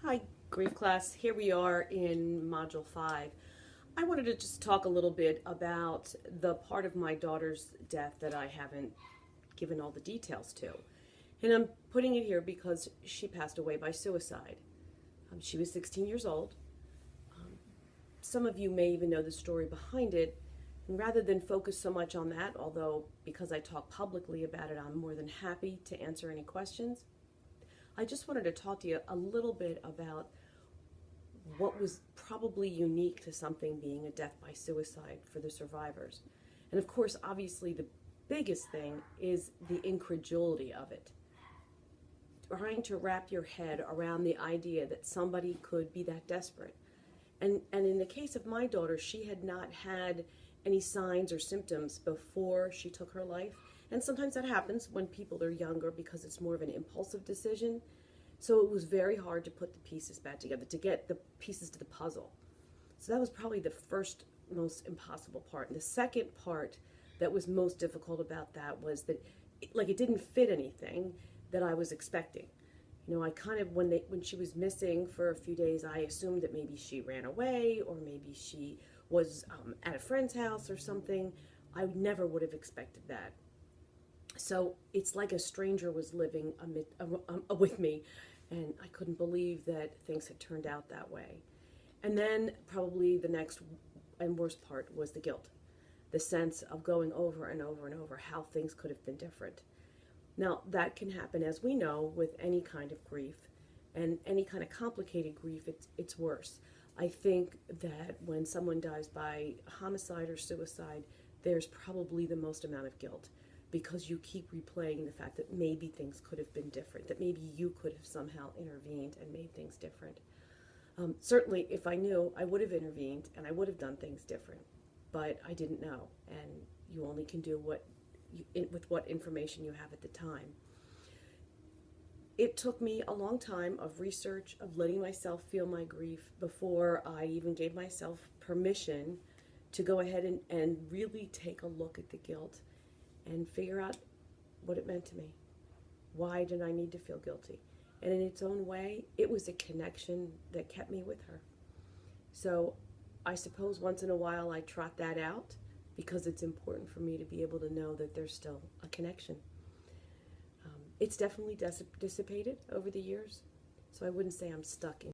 Hi, grief class. Here we are in Module 5. I wanted to just talk a little bit about the part of my daughter's death that I haven't given all the details to. And I'm putting it here because she passed away by suicide. She was 16 years old. Some of you may even know the story behind it. And rather than focus so much on that, although because I talk publicly about it, I'm more than happy to answer any questions, I just wanted to talk to you a little bit about what was probably unique to something being a death by suicide for the survivors. And of course, obviously, the biggest thing is the incredulity of it. Trying to wrap your head around the idea that somebody could be that desperate. And in the case of my daughter, she had not had any signs or symptoms before she took her life. And sometimes that happens when people are younger because it's more of an impulsive decision. So it was very hard to put the pieces back together, to get the pieces to the puzzle. So that was probably the first most impossible part. And the second part that was most difficult about that was that it didn't fit anything that I was expecting. You know, I kind of, when she was missing for a few days, I assumed that maybe she ran away or maybe she was at a friend's house or something. I never would have expected that. So it's like a stranger was living with me, and I couldn't believe that things had turned out that way. And then probably the next and worst part was the guilt, the sense of going over and over and over how things could have been different. Now, that can happen, as we know, with any kind of grief, and any kind of complicated grief, it's worse. I think that when someone dies by homicide or suicide, there's probably the most amount of guilt, because you keep replaying the fact that maybe things could have been different, that maybe you could have somehow intervened and made things different. Certainly, if I knew, I would have intervened and I would have done things different, but I didn't know, and you only can do with what information you have at the time. It took me a long time of research, of letting myself feel my grief before I even gave myself permission to go ahead and really take a look at the guilt and figure out what it meant to me. Why did I need to feel guilty? And in its own way, it was a connection that kept me with her. So I suppose once in a while I trot that out because it's important for me to be able to know that there's still a connection. It's definitely dissipated over the years, so I wouldn't say I'm stuck in